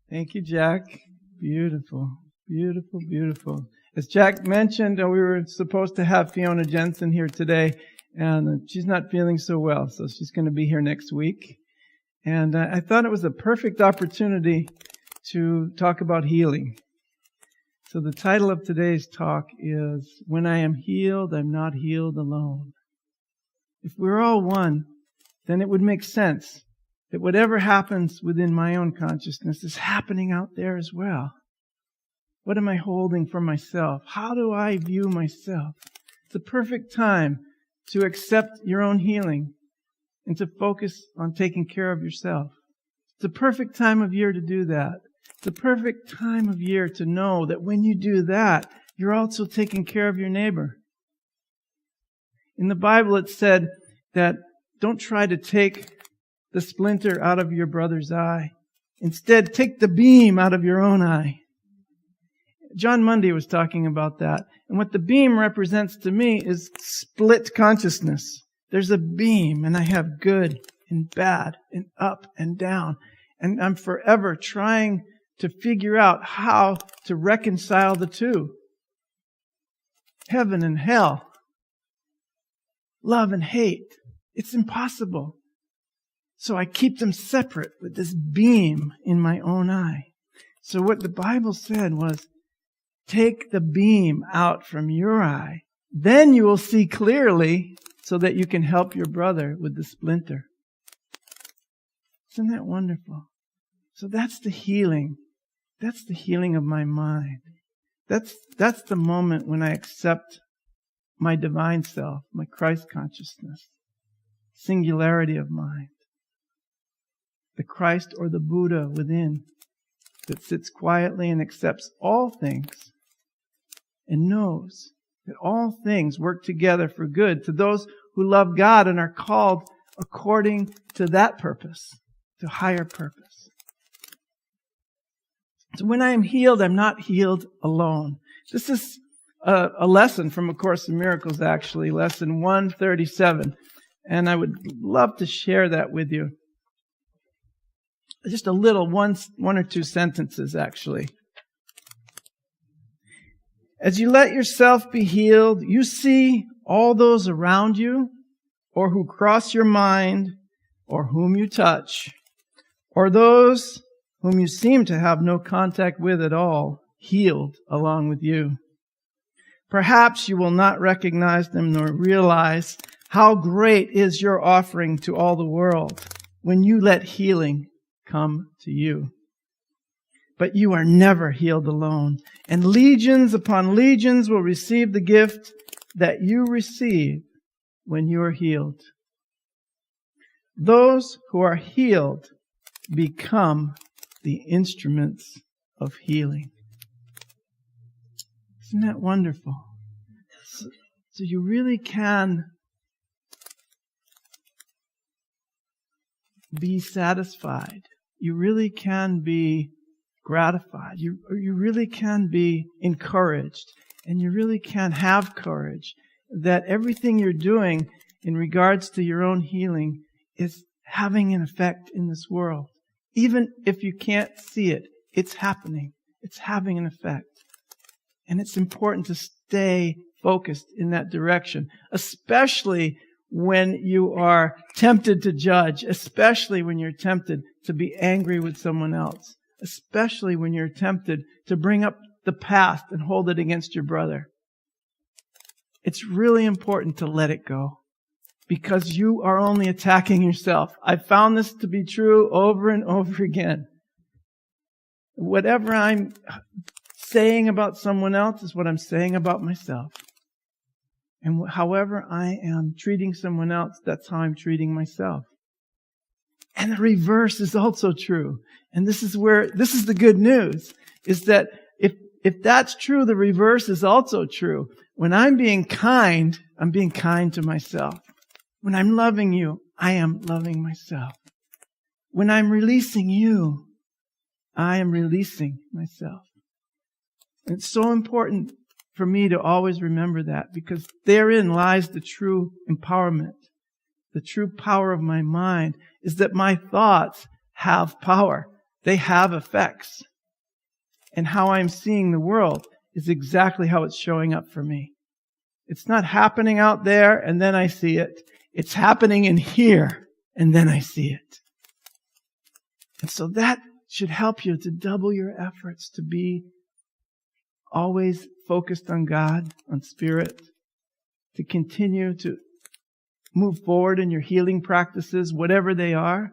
Thank you, Jack. Beautiful, beautiful, beautiful. As Jack mentioned, we were supposed to have Fiona Jensen here today, and she's not feeling so well, so she's going to be here next week. And I thought it was a perfect opportunity to talk about healing. So the title of today's talk is, When I Am Healed, I'm Not Healed Alone. If we're all one, then it would make sense that whatever happens within my own consciousness is happening out there as well. What am I holding for myself? How do I view myself? It's a perfect time to accept your own healing and to focus on taking care of yourself. It's a perfect time of year to do that. It's a perfect time of year to know that when you do that, you're also taking care of your neighbor. In the Bible, it said that don't try to take the splinter out of your brother's eye. Instead, take the beam out of your own eye. John Mundy was talking about that. And what the beam represents to me is split consciousness. There's a beam, and I have good and bad and up and down. And I'm forever trying to figure out how to reconcile the two. Heaven and hell. Love and hate. It's impossible. So I keep them separate with this beam in my own eye. So what the Bible said was, take the beam out from your eye. Then you will see clearly so that you can help your brother with the splinter. Isn't that wonderful? So that's the healing. That's the healing of my mind. That's the moment when I accept my divine self, my Christ consciousness, singularity of mind. The Christ or the Buddha within that sits quietly and accepts all things and knows that all things work together for good to those who love God and are called according to that purpose, to higher purpose. So when I am healed, I'm not healed alone. This is a lesson from A Course in Miracles, actually, lesson 137. And I would love to share that with you. Just a little, one or two sentences, actually. As you let yourself be healed, you see all those around you, or who cross your mind, or whom you touch, or those whom you seem to have no contact with at all, healed along with you. Perhaps you will not recognize them nor realize how great is your offering to all the world when you let healing come to you. But you are never healed alone, and legions upon legions will receive the gift that you receive when you are healed. Those who are healed become the instruments of healing. Isn't that wonderful? So you really can be satisfied. You really can be gratified. You really can be encouraged. And you really can have courage that everything you're doing in regards to your own healing is having an effect in this world. Even if you can't see it, it's happening. It's having an effect. And it's important to stay focused in that direction, especially when you are tempted to judge, especially when you're tempted to be angry with someone else, especially when you're tempted to bring up the past and hold it against your brother. It's really important to let it go because you are only attacking yourself. I've found this to be true over and over again. Whatever I'm saying about someone else is what I'm saying about myself. And however I am treating someone else, that's how I'm treating myself. And the reverse is also true. And this is the good news, is that if that's true, the reverse is also true. When I'm being kind to myself. When I'm loving you, I am loving myself. When I'm releasing you, I am releasing myself. And it's so important for me to always remember that, because therein lies the true empowerment. The true power of my mind is that my thoughts have power. they have effects. And how I'm seeing the world is exactly how it's showing up for me. It's not happening out there and then I see it. It's happening in here and then I see it. And so that should help you to double your efforts to be always focused on God, on Spirit, to continue to move forward in your healing practices, whatever they are,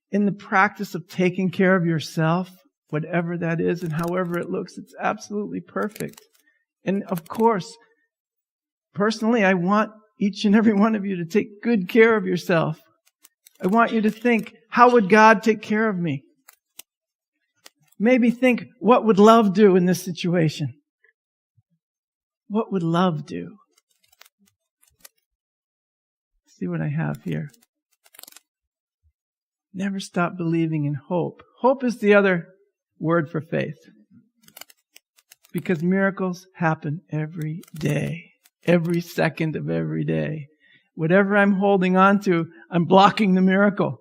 in the practice of taking care of yourself, whatever that is and however it looks. It's absolutely perfect. And of course, personally, I want each and every one of you to take good care of yourself. I want you to think, how would God take care of me? Maybe think, what would love do in this situation? What would love do? See what I have here. Never stop believing in hope. Hope is the other word for faith. Because miracles happen every day. Every second of every day. Whatever I'm holding on to, I'm blocking the miracle.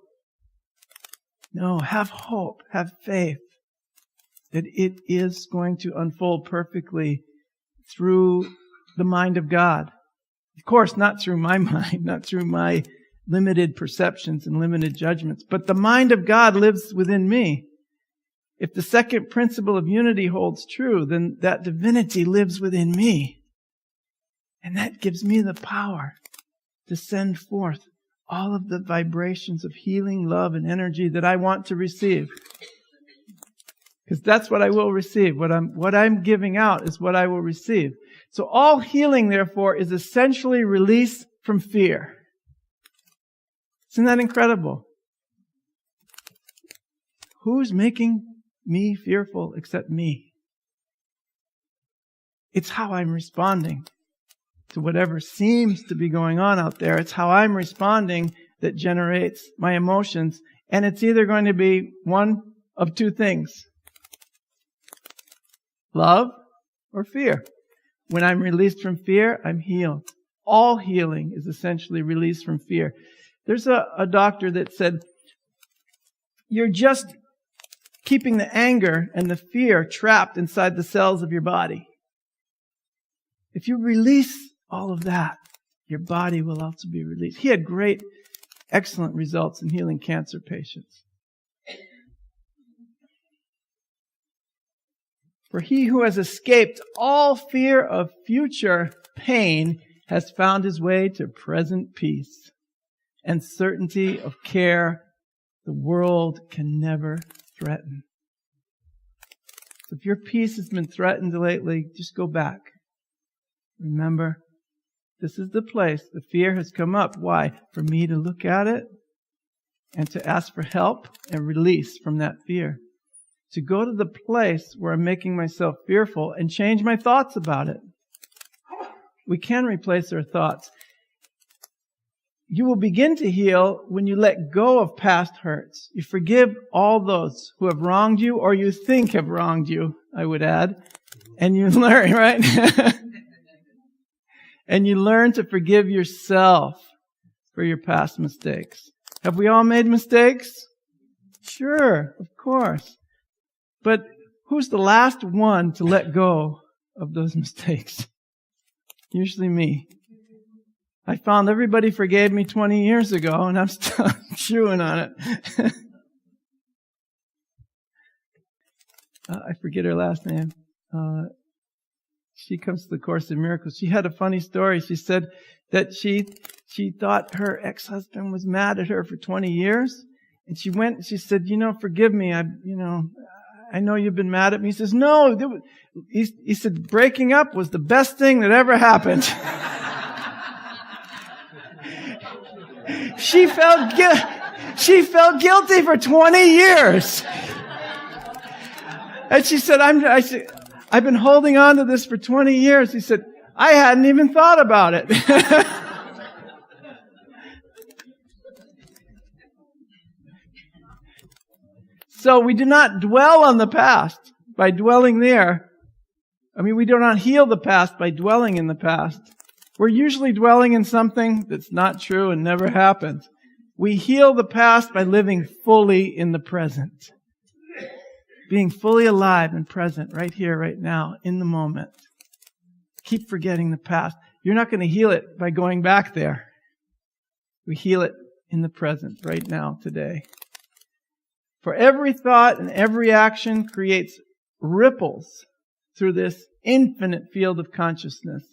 No, have hope. Have faith that it is going to unfold perfectly through the mind of God. Of course, not through my mind, not through my limited perceptions and limited judgments, but the mind of God lives within me. If the second principle of unity holds true, then that divinity lives within me. And that gives me the power to send forth all of the vibrations of healing, love, and energy that I want to receive. Because that's what I will receive. What I'm giving out is what I will receive. So all healing, therefore, is essentially release from fear. Isn't that incredible? Who's making me fearful except me? It's how I'm responding to whatever seems to be going on out there. It's how I'm responding that generates my emotions. And it's either going to be one of two things. Love or fear. When I'm released from fear, I'm healed. All healing is essentially released from fear. There's a doctor that said, you're just keeping the anger and the fear trapped inside the cells of your body. If you release all of that, your body will also be released. He had great, excellent results in healing cancer patients. For he who has escaped all fear of future pain has found his way to present peace and certainty of care the world can never threaten. So if your peace has been threatened lately, just go back. Remember, this is the place the fear has come up. Why? For me to look at it and to ask for help and release from that fear. To go to the place where I'm making myself fearful and change my thoughts about it. We can replace our thoughts. You will begin to heal when you let go of past hurts. You forgive all those who have wronged you or you think have wronged you, I would add. And you learn, right? And you learn to forgive yourself for your past mistakes. Have we all made mistakes? Sure, of course. But who's the last one to let go of those mistakes? Usually me. I found everybody forgave me 20 years ago, and I'm still chewing on it. I forget her last name. She comes to the Course in Miracles. She had a funny story. She said that she thought her ex-husband was mad at her for 20 years. And she went and she said, forgive me. I know you've been mad at me. He says, no. He said, breaking up was the best thing that ever happened. She felt guilty for 20 years. And she said, I've been holding on to this for 20 years. He said, I hadn't even thought about it. So we do not dwell on the past by dwelling there. We do not heal the past by dwelling in the past. We're usually dwelling in something that's not true and never happened. We heal the past by living fully in the present. being fully alive and present right here, right now, in the moment. Keep forgetting the past. You're not going to heal it by going back there. We heal it in the present, right now, today. For every thought and every action creates ripples through this infinite field of consciousness.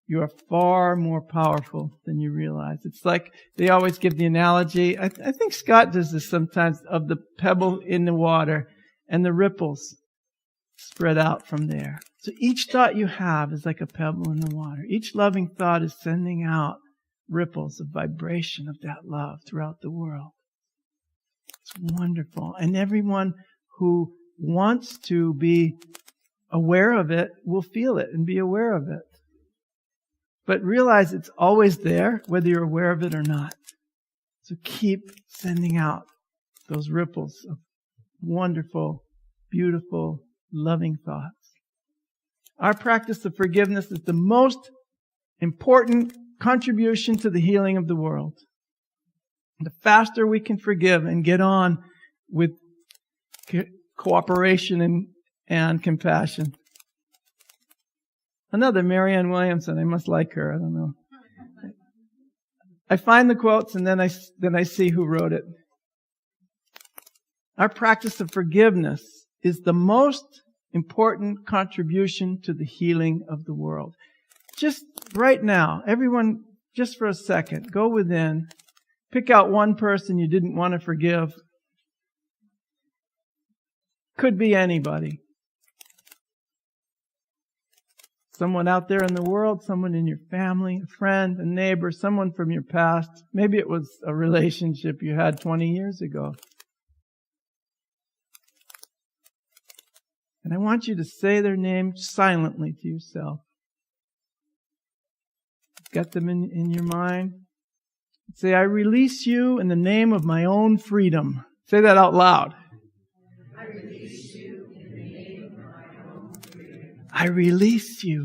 You are far more powerful than you realize. It's like they always give the analogy, I think Scott does this sometimes, of the pebble in the water and the ripples spread out from there. So each thought you have is like a pebble in the water. Each loving thought is sending out ripples of vibration of that love throughout the world. It's wonderful. And everyone who wants to be aware of it will feel it and be aware of it. But realize it's always there, whether you're aware of it or not. So keep sending out those ripples of wonderful, beautiful, loving thoughts. Our practice of forgiveness is the most important contribution to the healing of the world. The faster we can forgive and get on with cooperation and compassion. Another Marianne Williamson. I must like her. I don't know. I find the quotes and then I see who wrote it. Our practice of forgiveness is the most important contribution to the healing of the world. Just right now, everyone, just for a second, go within, pick out one person you didn't want to forgive. Could be anybody. Someone out there in the world, someone in your family, a friend, a neighbor, someone from your past. Maybe it was a relationship you had 20 years ago. And I want you to say their name silently to yourself. Get them in your mind. Say, I release you in the name of my own freedom. Say that out loud. I release you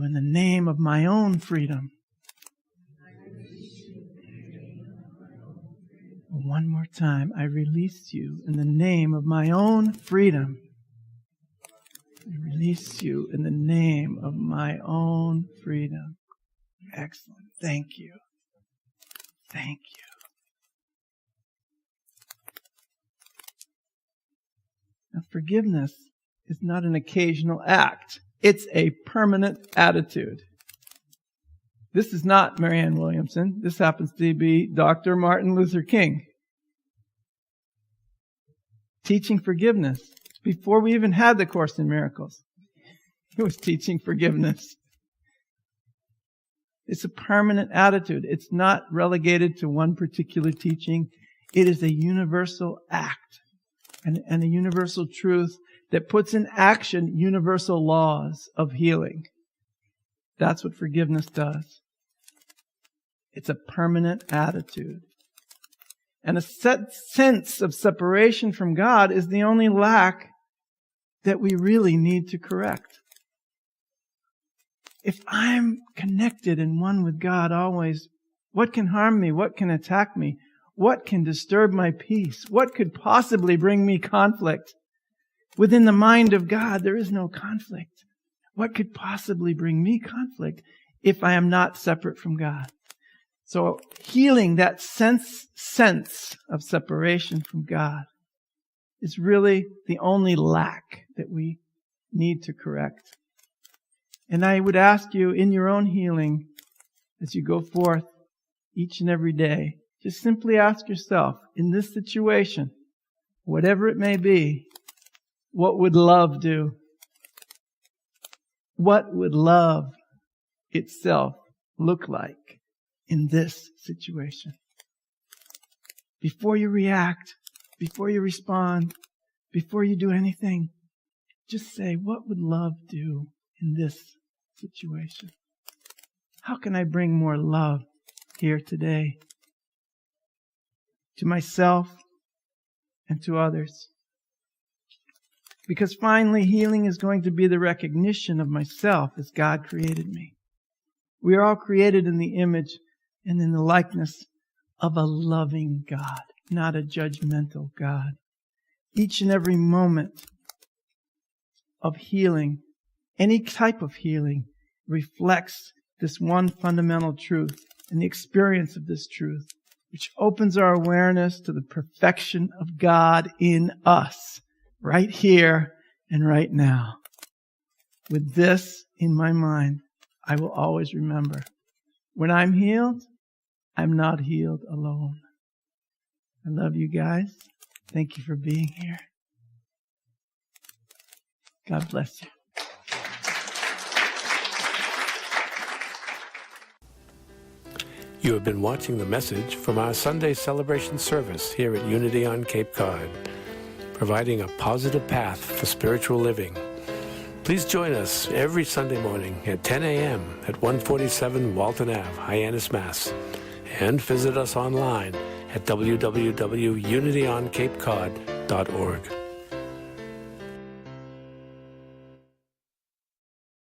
in the name of my own freedom. I release you in the name of my own freedom. One more time. I release you in the name of my own freedom. I release you in the name of my own freedom. Excellent. Thank you. Thank you. Now, forgiveness is not an occasional act. It's a permanent attitude. This is not Marianne Williamson. This happens to be Dr. Martin Luther King. Teaching forgiveness. Before we even had the Course in Miracles, he was teaching forgiveness. It's a permanent attitude. It's not relegated to one particular teaching. It is a universal act and a universal truth that puts in action universal laws of healing. That's what forgiveness does. It's a permanent attitude. And a set sense of separation from God is the only lack that we really need to correct. If I'm connected and one with God always, what can harm me? What can attack me? What can disturb my peace? What could possibly bring me conflict? Within the mind of God, there is no conflict. What could possibly bring me conflict if I am not separate from God? So healing that sense of separation from God is really the only lack that we need to correct. And I would ask you in your own healing, as you go forth each and every day, just simply ask yourself, in this situation, whatever it may be, what would love do? What would love itself look like in this situation? Before you react, before you respond, before you do anything, just say, what would love do in this situation? How can I bring more love here today to myself and to others? Because finally, healing is going to be the recognition of myself as God created me. We are all created in the image and in the likeness of a loving God, not a judgmental God. Each and every moment of healing, any type of healing, reflects this one fundamental truth and the experience of this truth, which opens our awareness to the perfection of God in us, right here and right now. With this in my mind, I will always remember, when I'm healed, I'm not healed alone. I love you guys. Thank you for being here. God bless you. You have been watching the message from our Sunday celebration service here at Unity on Cape Cod, providing a positive path for spiritual living. Please join us every Sunday morning at 10 a.m. at 147 Walton Ave, Hyannis, Mass. And visit us online at www.unityoncapecod.org.